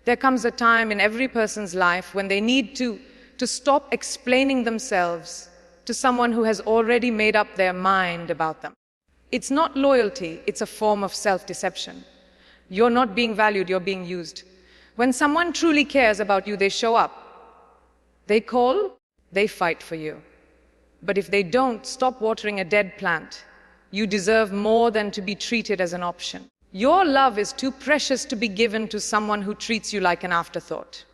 There comes a time in every person's life when they need to stop explaining themselves to someone who has already made up their mind about them. It's not loyalty, it's a form of self-deception. You're not being valued, you're being used. When someone truly cares about you, they show up. They call, they fight for you. But if they don't, stop watering a dead plant. You deserve more than to be treated as an option. Your love is too precious to be given to someone who treats you like an afterthought.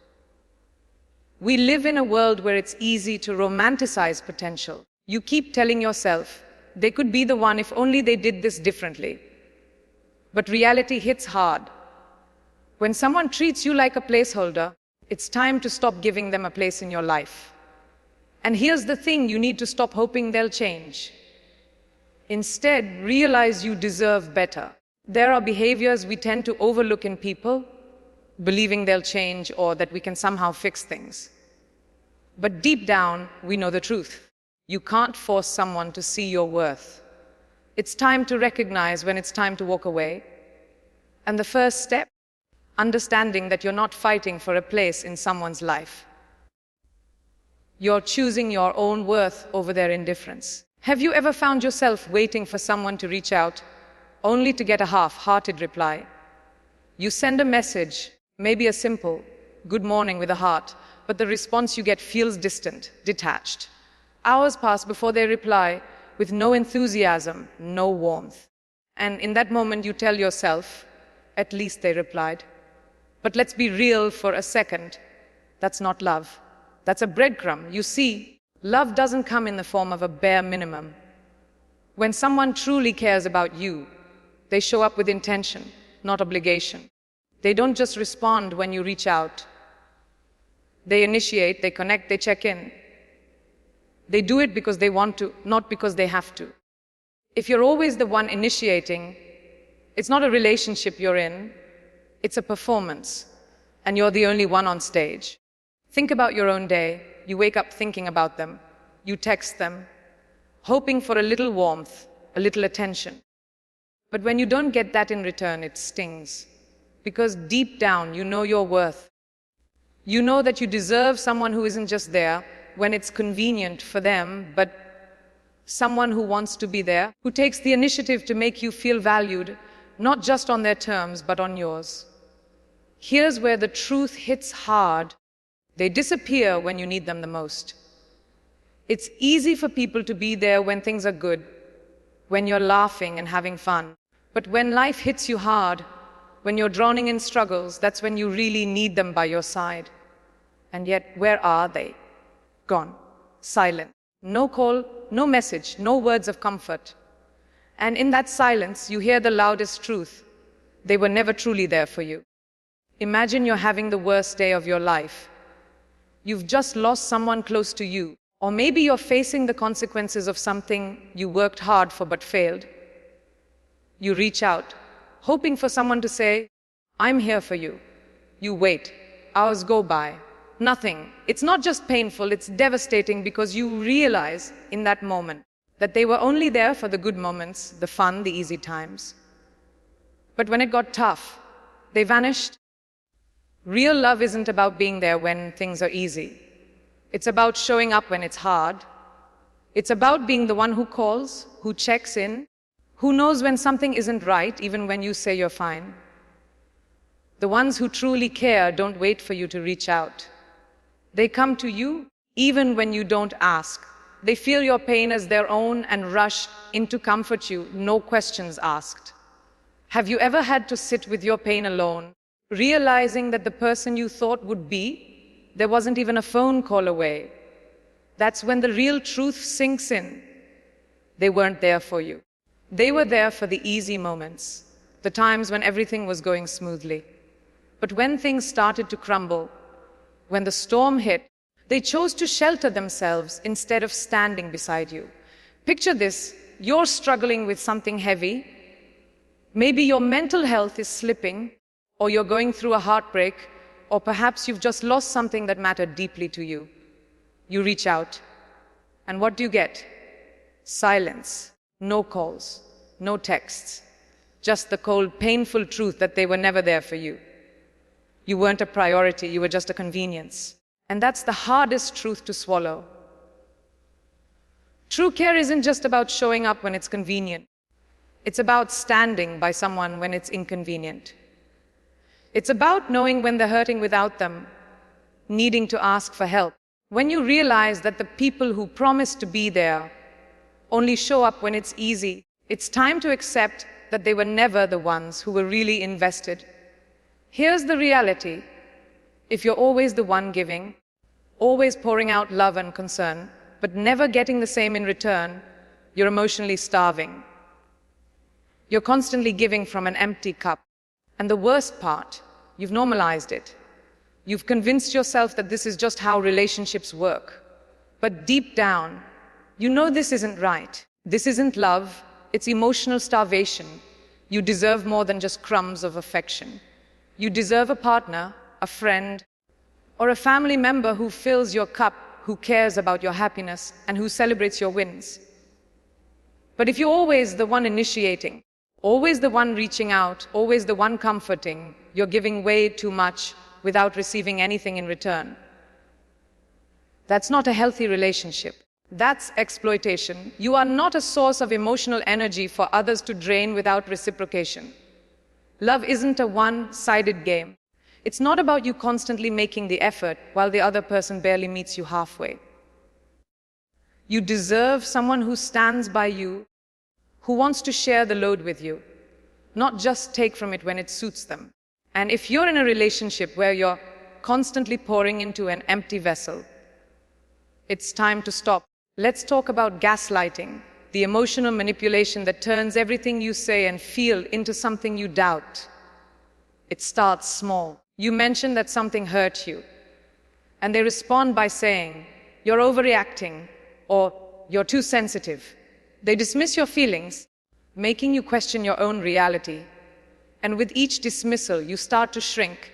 We live in a world where it's easy to romanticize potential. You keep telling yourself, they could be the one if only they did this differently. But reality hits hard. When someone treats you like a placeholder, it's time to stop giving them a place in your life. And here's the thing, you need to stop hoping they'll change. Instead, realize you deserve better. There are behaviors we tend to overlook in people, believing they'll change or that we can somehow fix things. But deep down, we know the truth. You can't force someone to see your worth. It's time to recognize when it's time to walk away. And the first step, understanding that you're not fighting for a place in someone's life. You're choosing your own worth over their indifference. Have you ever found yourself waiting for someone to reach out, only to get a half-hearted reply? You send a message, maybe a simple, good morning with a heart, but the response you get feels distant, detached. Hours pass before they reply, with no enthusiasm, no warmth. And in that moment you tell yourself, at least they replied. But let's be real for a second. That's not love. That's a breadcrumb. You see, love doesn't come in the form of a bare minimum. When someone truly cares about you, they show up with intention, not obligation. They don't just respond when you reach out. They initiate, they connect, they check in. They do it because they want to, not because they have to. If you're always the one initiating, it's not a relationship you're in, it's a performance, and you're the only one on stage. Think about your own day. You wake up thinking about them. You text them, hoping for a little warmth, a little attention. But when you don't get that in return, it stings. Because deep down, you know your worth. You know that you deserve someone who isn't just there when it's convenient for them, but someone who wants to be there, who takes the initiative to make you feel valued, not just on their terms, but on yours. Here's where the truth hits hard. They disappear when you need them the most. It's easy for people to be there when things are good, when you're laughing and having fun. But when life hits you hard, when you're drowning in struggles, that's when you really need them by your side. And yet, where are they? Gone. Silent. No call, no message, no words of comfort. And in that silence, you hear the loudest truth. They were never truly there for you. Imagine you're having the worst day of your life. You've just lost someone close to you. Or maybe you're facing the consequences of something you worked hard for but failed. You reach out, hoping for someone to say, I'm here for you. You wait. Hours go by. Nothing. It's not just painful, it's devastating because you realize in that moment that they were only there for the good moments, the fun, the easy times. But when it got tough, they vanished. Real love isn't about being there when things are easy. It's about showing up when it's hard. It's about being the one who calls, who checks in, who knows when something isn't right, even when you say you're fine. The ones who truly care don't wait for you to reach out. They come to you even when you don't ask. They feel your pain as their own and rush in to comfort you, no questions asked. Have you ever had to sit with your pain alone, realizing that the person you thought would be, there wasn't even a phone call away? That's when the real truth sinks in. They weren't there for you. They were there for the easy moments, the times when everything was going smoothly. But when things started to crumble, when the storm hit, they chose to shelter themselves instead of standing beside you. Picture this, you're struggling with something heavy. Maybe your mental health is slipping, or you're going through a heartbreak, or perhaps you've just lost something that mattered deeply to you. You reach out, and what do you get? Silence, no calls, no texts, just the cold, painful truth that they were never there for you. You weren't a priority, you were just a convenience. And that's the hardest truth to swallow. True care isn't just about showing up when it's convenient. It's about standing by someone when it's inconvenient. It's about knowing when they're hurting without them, needing to ask for help. When you realize that the people who promise to be there only show up when it's easy, it's time to accept that they were never the ones who were really invested. Here's the reality. If you're always the one giving, always pouring out love and concern, but never getting the same in return, you're emotionally starving. You're constantly giving from an empty cup. And the worst part, you've normalized it. You've convinced yourself that this is just how relationships work. But deep down, you know this isn't right. This isn't love, it's emotional starvation. You deserve more than just crumbs of affection. You deserve a partner, a friend, or a family member who fills your cup, who cares about your happiness, and who celebrates your wins. But if you're always the one initiating, always the one reaching out, always the one comforting, you're giving way too much without receiving anything in return. That's not a healthy relationship. That's exploitation. You are not a source of emotional energy for others to drain without reciprocation. Love isn't a one-sided game. It's not about you constantly making the effort while the other person barely meets you halfway. You deserve someone who stands by you, who wants to share the load with you, not just take from it when it suits them. And if you're in a relationship where you're constantly pouring into an empty vessel, it's time to stop. Let's talk about gaslighting, the emotional manipulation that turns everything you say and feel into something you doubt. It starts small. You mention that something hurt you, and they respond by saying, "You're overreacting," or "You're too sensitive." They dismiss your feelings, making you question your own reality. And with each dismissal, you start to shrink.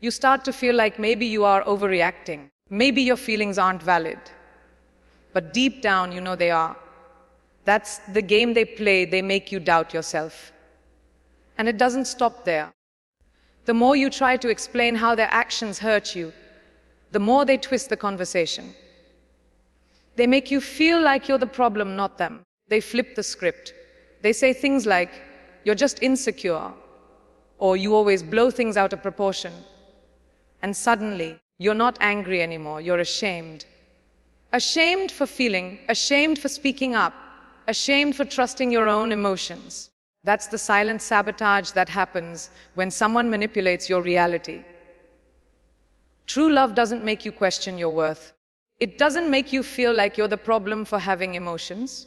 You start to feel like maybe you are overreacting. Maybe your feelings aren't valid. But deep down, you know they are. That's the game they play. They make you doubt yourself. And it doesn't stop there. The more you try to explain how their actions hurt you, the more they twist the conversation. They make you feel like you're the problem, not them. They flip the script. They say things like, "You're just insecure," or "You always blow things out of proportion." And suddenly, you're not angry anymore, you're ashamed. Ashamed for feeling, ashamed for speaking up, ashamed for trusting your own emotions. That's the silent sabotage that happens when someone manipulates your reality. True love doesn't make you question your worth. It doesn't make you feel like you're the problem for having emotions.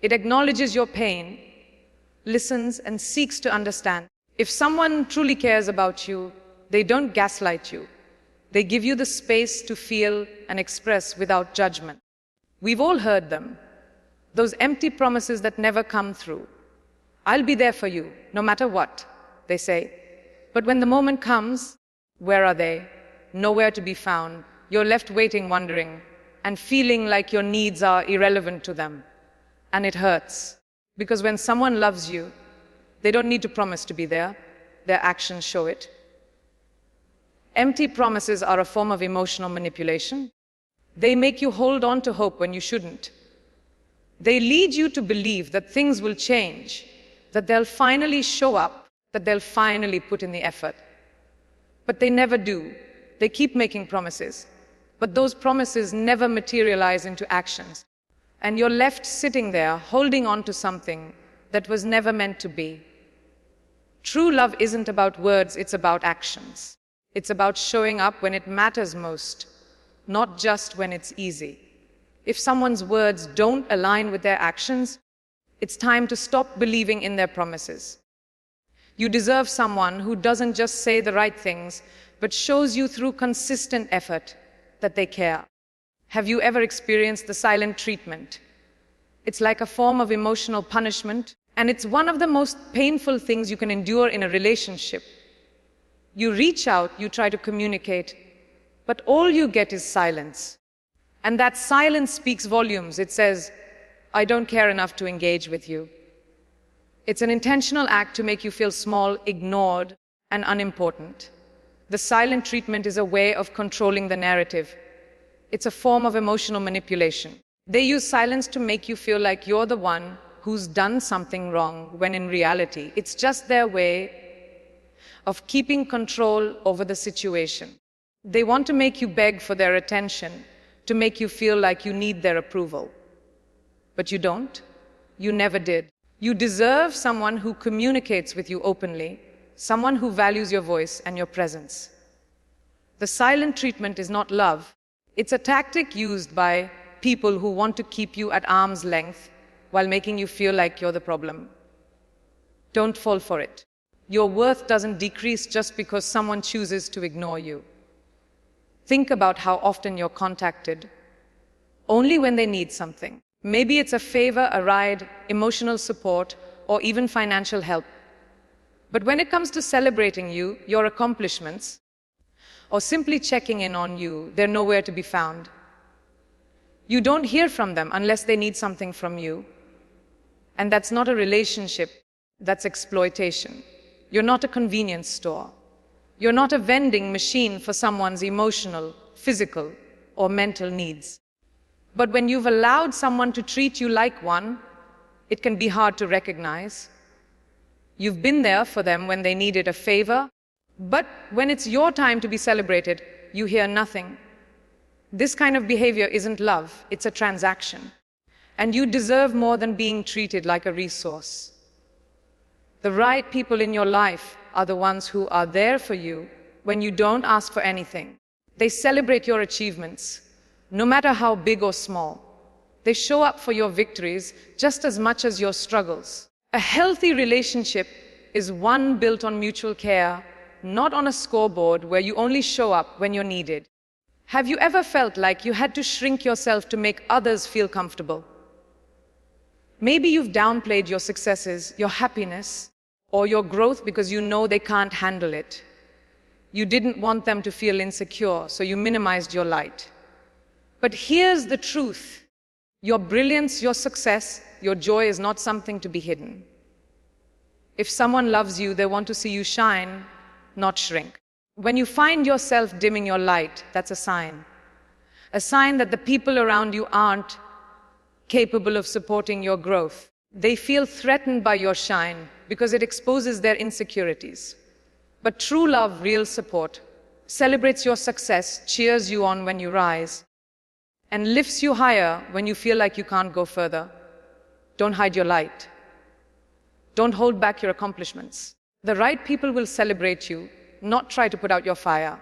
It acknowledges your pain, listens, and seeks to understand. If someone truly cares about you, they don't gaslight you. They give you the space to feel and express without judgment. We've all heard them. Those empty promises that never come through. "I'll be there for you, no matter what," they say. But when the moment comes, where are they? Nowhere to be found. You're left waiting, wondering, and feeling like your needs are irrelevant to them. And it hurts. Because when someone loves you, they don't need to promise to be there. Their actions show it. Empty promises are a form of emotional manipulation. They make you hold on to hope when you shouldn't. They lead you to believe that things will change, that they'll finally show up, that they'll finally put in the effort. But they never do. They keep making promises. But those promises never materialize into actions. And you're left sitting there, holding on to something that was never meant to be. True love isn't about words, it's about actions. It's about showing up when it matters most, not just when it's easy. If someone's words don't align with their actions, it's time to stop believing in their promises. You deserve someone who doesn't just say the right things, but shows you through consistent effort that they care. Have you ever experienced the silent treatment? It's like a form of emotional punishment, and it's one of the most painful things you can endure in a relationship. You reach out, you try to communicate, but all you get is silence. And that silence speaks volumes. It says, "I don't care enough to engage with you." It's an intentional act to make you feel small, ignored, and unimportant. The silent treatment is a way of controlling the narrative. It's a form of emotional manipulation. They use silence to make you feel like you're the one who's done something wrong, when in reality, it's just their way of keeping control over the situation. They want to make you beg for their attention, to make you feel like you need their approval. But you don't. You never did. You deserve someone who communicates with you openly, someone who values your voice and your presence. The silent treatment is not love. It's a tactic used by people who want to keep you at arm's length while making you feel like you're the problem. Don't fall for it. Your worth doesn't decrease just because someone chooses to ignore you. Think about how often you're contacted only when they need something. Maybe it's a favor, a ride, emotional support, or even financial help. But when it comes to celebrating you, your accomplishments, or simply checking in on you, they're nowhere to be found. You don't hear from them unless they need something from you. And that's not a relationship, that's exploitation. You're not a convenience store. You're not a vending machine for someone's emotional, physical, or mental needs. But when you've allowed someone to treat you like one, it can be hard to recognize. You've been there for them when they needed a favor, but when it's your time to be celebrated, you hear nothing. This kind of behavior isn't love, it's a transaction. And you deserve more than being treated like a resource. The right people in your life are the ones who are there for you when you don't ask for anything. They celebrate your achievements, no matter how big or small. They show up for your victories just as much as your struggles. A healthy relationship is one built on mutual care, not on a scoreboard where you only show up when you're needed. Have you ever felt like you had to shrink yourself to make others feel comfortable? Maybe you've downplayed your successes, your happiness, or your growth because you know they can't handle it. You didn't want them to feel insecure, so you minimized your light. But here's the truth. Your brilliance, your success, your joy is not something to be hidden. If someone loves you, they want to see you shine, not shrink. When you find yourself dimming your light, that's a sign. A sign that the people around you aren't capable of supporting your growth. They feel threatened by your shine because it exposes their insecurities. But true love, real support, celebrates your success, cheers you on when you rise, and lifts you higher when you feel like you can't go further. Don't hide your light. Don't hold back your accomplishments. The right people will celebrate you, not try to put out your fire.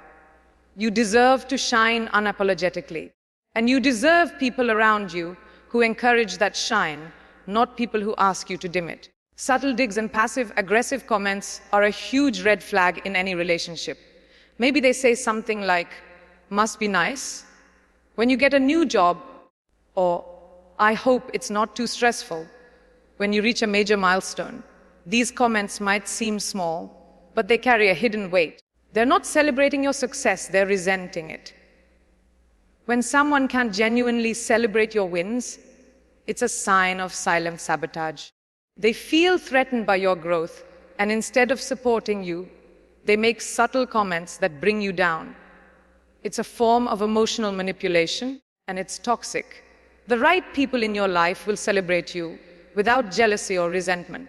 You deserve to shine unapologetically. And you deserve people around you who encourage that shine, not people who ask you to dim it. Subtle digs and passive-aggressive comments are a huge red flag in any relationship. Maybe they say something like, "Must be nice," when you get a new job, or "I hope it's not too stressful," when you reach a major milestone. These comments might seem small, but they carry a hidden weight. They're not celebrating your success, they're resenting it. When someone can't genuinely celebrate your wins, it's a sign of silent sabotage. They feel threatened by your growth, and instead of supporting you, they make subtle comments that bring you down. It's a form of emotional manipulation, and it's toxic. The right people in your life will celebrate you without jealousy or resentment.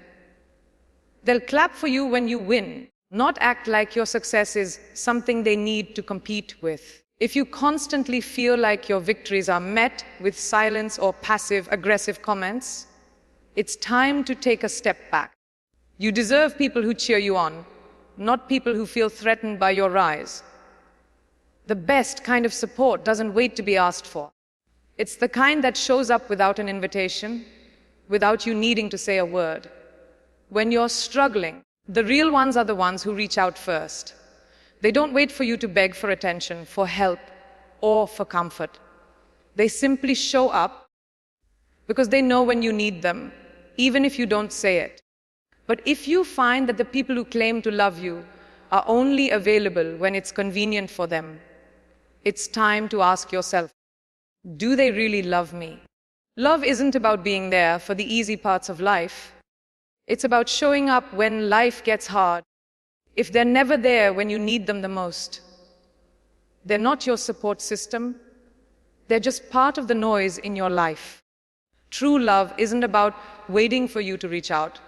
They'll clap for you when you win, not act like your success is something they need to compete with. If you constantly feel like your victories are met with silence or passive-aggressive comments, it's time to take a step back. You deserve people who cheer you on, not people who feel threatened by your rise. The best kind of support doesn't wait to be asked for. It's the kind that shows up without an invitation, without you needing to say a word. When you're struggling, the real ones are the ones who reach out first. They don't wait for you to beg for attention, for help, or for comfort. They simply show up because they know when you need them, even if you don't say it. But if you find that the people who claim to love you are only available when it's convenient for them, it's time to ask yourself, do they really love me? Love isn't about being there for the easy parts of life. It's about showing up when life gets hard. if they're never there when you need them the most, they're not your support system. They're just part of the noise in your life. True love isn't about waiting for you to reach out.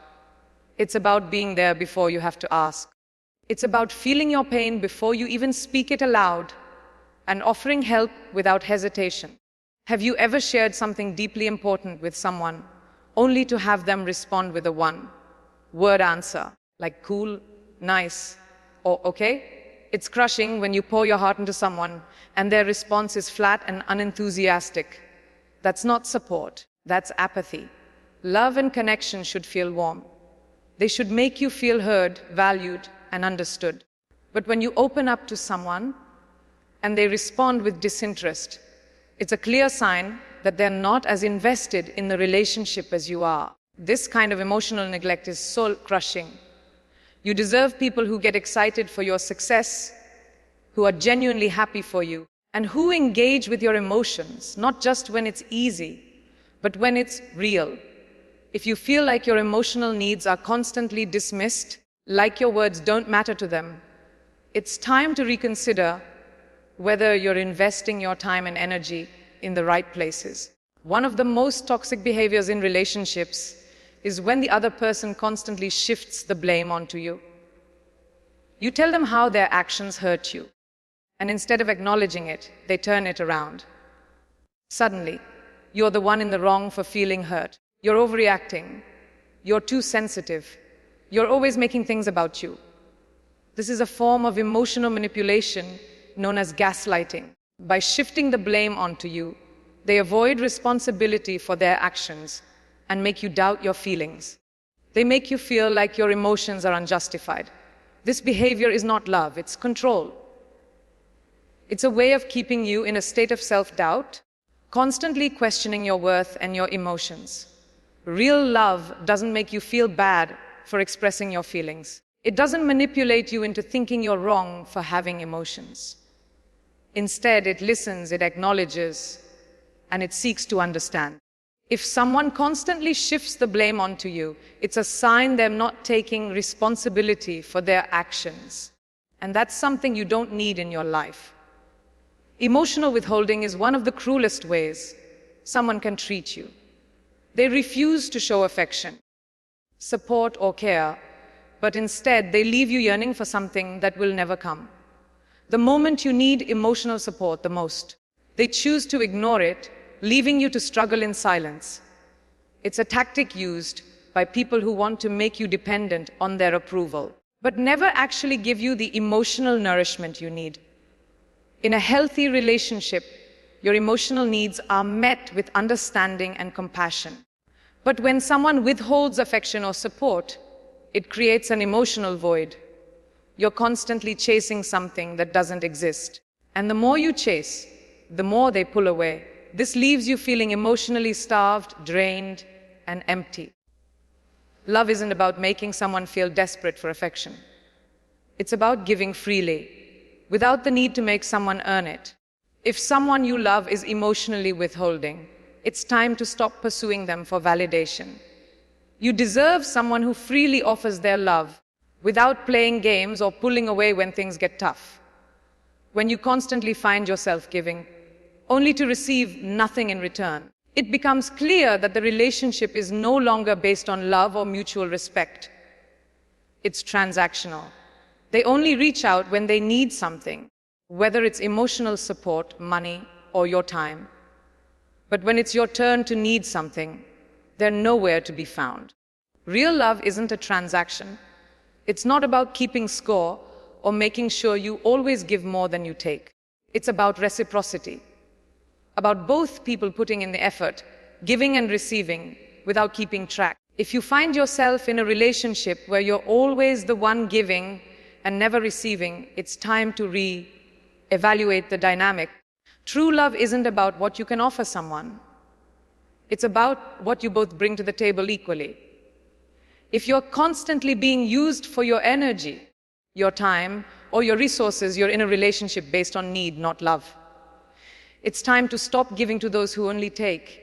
It's about being there before you have to ask. It's about feeling your pain before you even speak it aloud and offering help without hesitation. Have you ever shared something deeply important with someone only to have them respond with a one-word answer, like cool, nice, or okay? It's crushing when you pour your heart into someone and their response is flat and unenthusiastic. That's not support, that's apathy. Love and connection should feel warm. They should make you feel heard, valued, and understood. But when you open up to someone and they respond with disinterest, it's a clear sign that they're not as invested in the relationship as you are. This kind of emotional neglect is soul-crushing. You deserve people who get excited for your success, who are genuinely happy for you, and who engage with your emotions, not just when it's easy, but when it's real. If you feel like your emotional needs are constantly dismissed, like your words don't matter to them, it's time to reconsider whether you're investing your time and energy in the right places. One of the most toxic behaviors in relationships is when the other person constantly shifts the blame onto you. You tell them how their actions hurt you, and instead of acknowledging it, they turn it around. Suddenly, you're the one in the wrong for feeling hurt. You're overreacting. You're too sensitive. You're always making things about you. This is a form of emotional manipulation known as gaslighting. By shifting the blame onto you, they avoid responsibility for their actions and make you doubt your feelings. They make you feel like your emotions are unjustified. This behavior is not love, it's control. It's a way of keeping you in a state of self-doubt, constantly questioning your worth and your emotions. Real love doesn't make you feel bad for expressing your feelings. It doesn't manipulate you into thinking you're wrong for having emotions. Instead, it listens, it acknowledges, and it seeks to understand. If someone constantly shifts the blame onto you, it's a sign they're not taking responsibility for their actions. And that's something you don't need in your life. Emotional withholding is one of the cruelest ways someone can treat you. They refuse to show affection, support, or care, but instead they leave you yearning for something that will never come. The moment you need emotional support the most, they choose to ignore it, leaving you to struggle in silence. It's a tactic used by people who want to make you dependent on their approval, but never actually give you the emotional nourishment you need. In a healthy relationship, your emotional needs are met with understanding and compassion. But when someone withholds affection or support, it creates an emotional void. You're constantly chasing something that doesn't exist. And the more you chase, the more they pull away. This leaves you feeling emotionally starved, drained, and empty. Love isn't about making someone feel desperate for affection. It's about giving freely, without the need to make someone earn it. If someone you love is emotionally withholding, it's time to stop pursuing them for validation. You deserve someone who freely offers their love, without playing games or pulling away when things get tough. When you constantly find yourself giving, only to receive nothing in return, it becomes clear that the relationship is no longer based on love or mutual respect. It's transactional. They only reach out when they need something, whether it's emotional support, money, or your time. But when it's your turn to need something, they're nowhere to be found. Real love isn't a transaction. It's not about keeping score or making sure you always give more than you take. It's about reciprocity, about both people putting in the effort, giving and receiving without keeping track. If you find yourself in a relationship where you're always the one giving and never receiving, it's time to re-evaluate the dynamic. True love isn't about what you can offer someone. It's about what you both bring to the table equally. If you're constantly being used for your energy, your time, or your resources, you're in a relationship based on need, not love. It's time to stop giving to those who only take.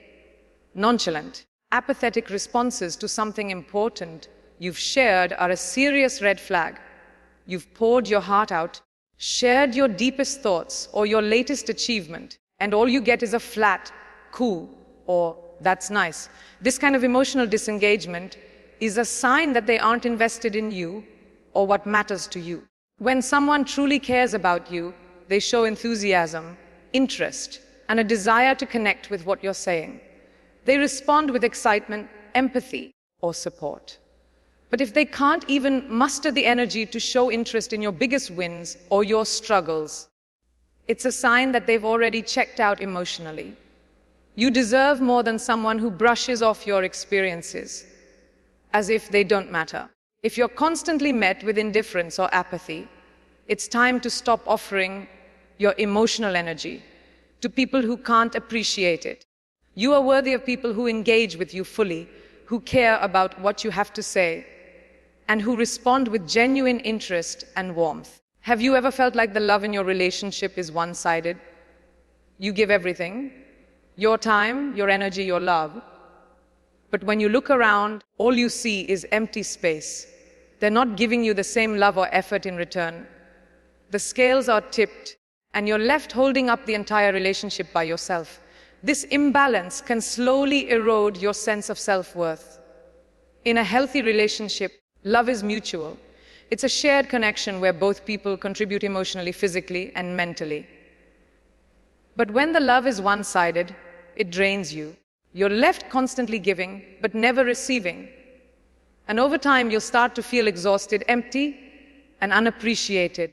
Nonchalant, apathetic responses to something important you've shared are a serious red flag. You've poured your heart out, shared your deepest thoughts or your latest achievement, and all you get is a flat, cool, or that's nice. This kind of emotional disengagement is a sign that they aren't invested in you or what matters to you. When someone truly cares about you, they show enthusiasm, interest, and a desire to connect with what you're saying. They respond with excitement, empathy, or support. But if they can't even muster the energy to show interest in your biggest wins or your struggles, it's a sign that they've already checked out emotionally. You deserve more than someone who brushes off your experiences as if they don't matter. If you're constantly met with indifference or apathy, it's time to stop offering your emotional energy to people who can't appreciate it. You are worthy of people who engage with you fully, who care about what you have to say, and who respond with genuine interest and warmth. Have you ever felt like the love in your relationship is one-sided? You give everything, your time, your energy, your love. But when you look around, all you see is empty space. They're not giving you the same love or effort in return. The scales are tipped, and you're left holding up the entire relationship by yourself. This imbalance can slowly erode your sense of self-worth. In a healthy relationship, love is mutual. It's a shared connection where both people contribute emotionally, physically, and mentally. But when the love is one-sided, it drains you. You're left constantly giving, but never receiving. And over time, you'll start to feel exhausted, empty, and unappreciated.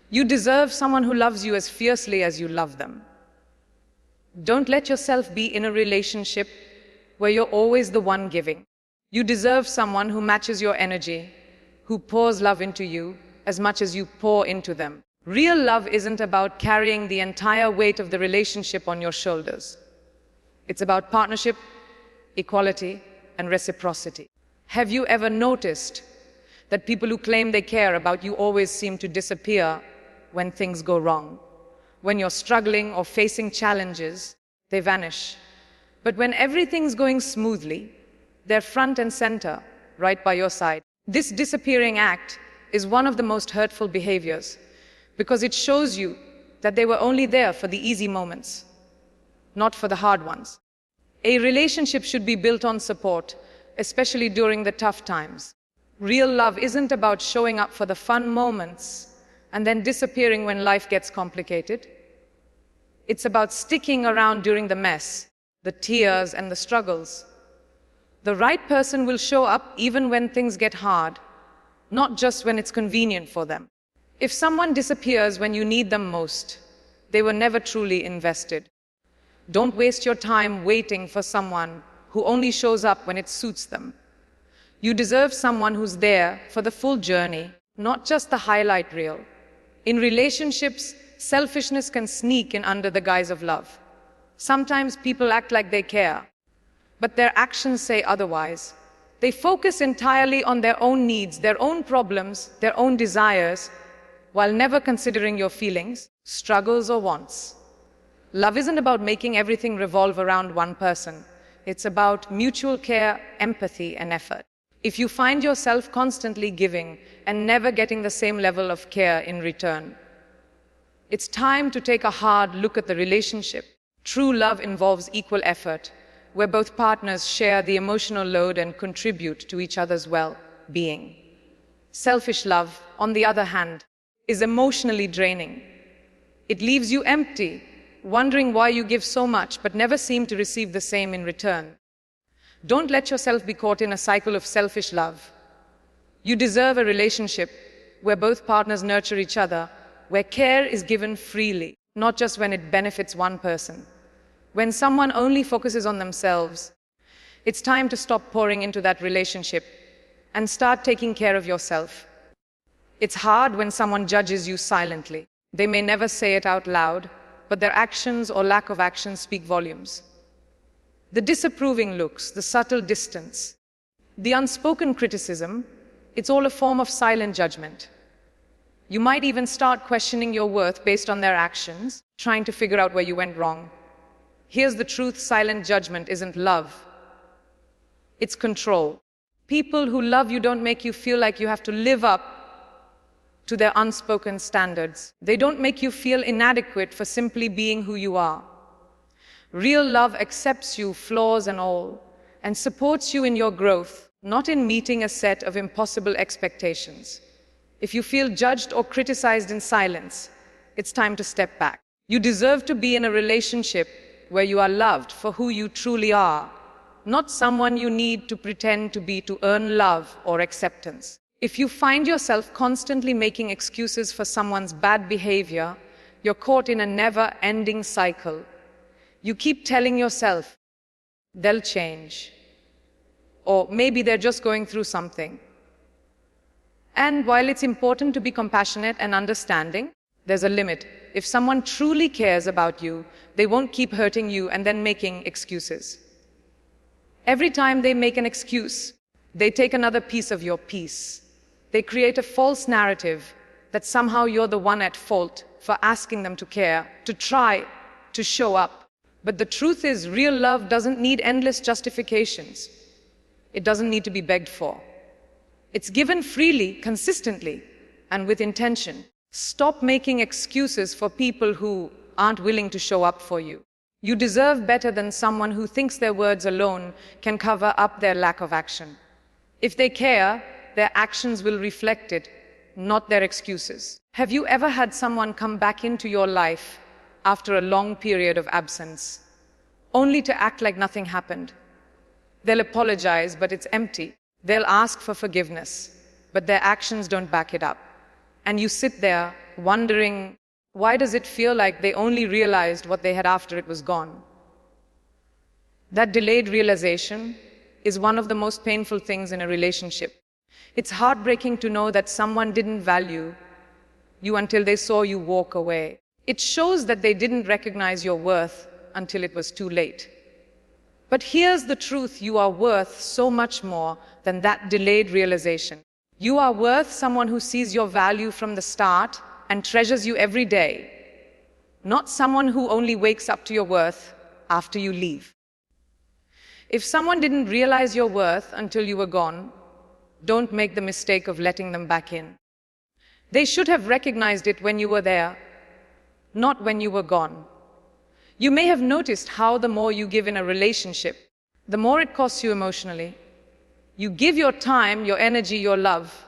You deserve someone who loves you as fiercely as you love them. Don't let yourself be in a relationship where you're always the one giving. You deserve someone who matches your energy, who pours love into you as much as you pour into them. Real love isn't about carrying the entire weight of the relationship on your shoulders. It's about partnership, equality, and reciprocity. Have you ever noticed that people who claim they care about you always seem to disappear when things go wrong? When you're struggling or facing challenges, they vanish. But when everything's going smoothly, they're front and center, right by your side. This disappearing act is one of the most hurtful behaviors because it shows you that they were only there for the easy moments, not for the hard ones. A relationship should be built on support, especially during the tough times. Real love isn't about showing up for the fun moments and then disappearing when life gets complicated. It's about sticking around during the mess, the tears, and the struggles. The right person will show up even when things get hard, not just when it's convenient for them. If someone disappears when you need them most, they were never truly invested. Don't waste your time waiting for someone who only shows up when it suits them. You deserve someone who's there for the full journey, not just the highlight reel. In relationships, selfishness can sneak in under the guise of love. Sometimes people act like they care, but their actions say otherwise. They focus entirely on their own needs, their own problems, their own desires, while never considering your feelings, struggles, or wants. Love isn't about making everything revolve around one person. It's about mutual care, empathy, and effort. If you find yourself constantly giving and never getting the same level of care in return, it's time to take a hard look at the relationship. True love involves equal effort, where both partners share the emotional load and contribute to each other's well-being. Selfish love, on the other hand, is emotionally draining. It leaves you empty, wondering why you give so much but never seem to receive the same in return. Don't let yourself be caught in a cycle of selfish love. You deserve a relationship where both partners nurture each other, where care is given freely, not just when it benefits one person. When someone only focuses on themselves, it's time to stop pouring into that relationship and start taking care of yourself. It's hard when someone judges you silently. They may never say it out loud, but their actions or lack of action speak volumes. The disapproving looks, the subtle distance, the unspoken criticism, it's all a form of silent judgment. You might even start questioning your worth based on their actions, trying to figure out where you went wrong. Here's the truth: silent judgment isn't love. It's control. People who love you don't make you feel like you have to live up to their unspoken standards. They don't make you feel inadequate for simply being who you are. Real love accepts you, flaws and all, and supports you in your growth, not in meeting a set of impossible expectations. If you feel judged or criticized in silence, it's time to step back. You deserve to be in a relationship where you are loved for who you truly are, not someone you need to pretend to be to earn love or acceptance. If you find yourself constantly making excuses for someone's bad behavior, you're caught in a never-ending cycle. You keep telling yourself, they'll change, or maybe they're just going through something. And while it's important to be compassionate and understanding, there's a limit. If someone truly cares about you, they won't keep hurting you and then making excuses. Every time they make an excuse, they take another piece of your peace. They create a false narrative that somehow you're the one at fault for asking them to care, to try, to show up. But the truth is, real love doesn't need endless justifications. It doesn't need to be begged for. It's given freely, consistently, and with intention. Stop making excuses for people who aren't willing to show up for you. You deserve better than someone who thinks their words alone can cover up their lack of action. If they care, their actions will reflect it, not their excuses. Have you ever had someone come back into your life after a long period of absence, only to act like nothing happened? They'll apologize, but it's empty. They'll ask for forgiveness, but their actions don't back it up. And you sit there wondering, why does it feel like they only realized what they had after it was gone? That delayed realization is one of the most painful things in a relationship. It's heartbreaking to know that someone didn't value you until they saw you walk away. It shows that they didn't recognize your worth until it was too late. But here's the truth: you are worth so much more than that delayed realization. You are worth someone who sees your value from the start and treasures you every day, not someone who only wakes up to your worth after you leave. If someone didn't realize your worth until you were gone, don't make the mistake of letting them back in. They should have recognized it when you were there, not when you were gone. You may have noticed how the more you give in a relationship, the more it costs you emotionally. You give your time, your energy, your love,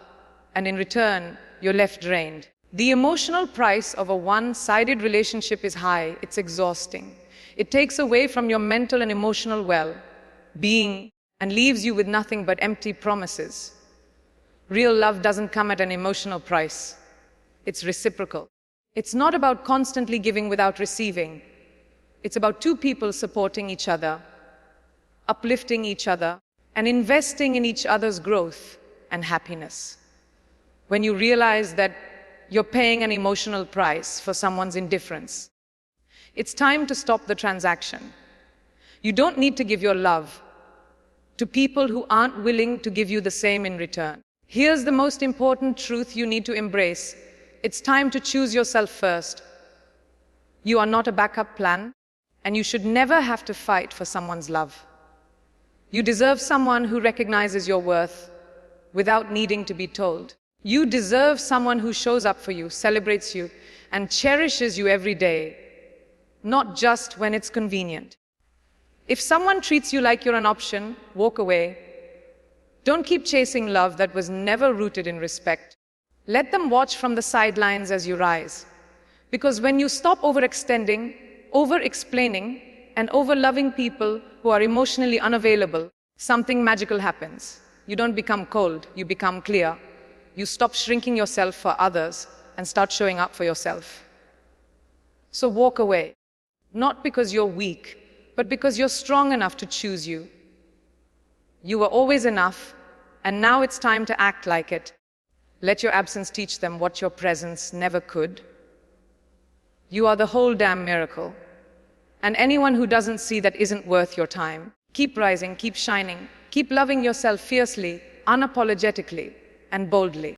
and in return, you're left drained. The emotional price of a one-sided relationship is high. It's exhausting. It takes away from your mental and emotional well-being and leaves you with nothing but empty promises. Real love doesn't come at an emotional price. It's reciprocal. It's not about constantly giving without receiving. It's about two people supporting each other, uplifting each other, and investing in each other's growth and happiness. When you realize that you're paying an emotional price for someone's indifference, it's time to stop the transaction. You don't need to give your love to people who aren't willing to give you the same in return. Here's the most important truth you need to embrace. It's time to choose yourself first. You are not a backup plan, and you should never have to fight for someone's love. You deserve someone who recognizes your worth without needing to be told. You deserve someone who shows up for you, celebrates you, and cherishes you every day, not just when it's convenient. If someone treats you like you're an option, walk away. Don't keep chasing love that was never rooted in respect. Let them watch from the sidelines as you rise. Because when you stop overextending, over-explaining, and over-loving people who are emotionally unavailable, something magical happens. You don't become cold, you become clear. You stop shrinking yourself for others and start showing up for yourself. So walk away, not because you're weak, but because you're strong enough to choose you. You were always enough, and now it's time to act like it. Let your absence teach them what your presence never could. You are the whole damn miracle. And anyone who doesn't see that isn't worth your time. Keep rising, keep shining, keep loving yourself fiercely, unapologetically, and boldly.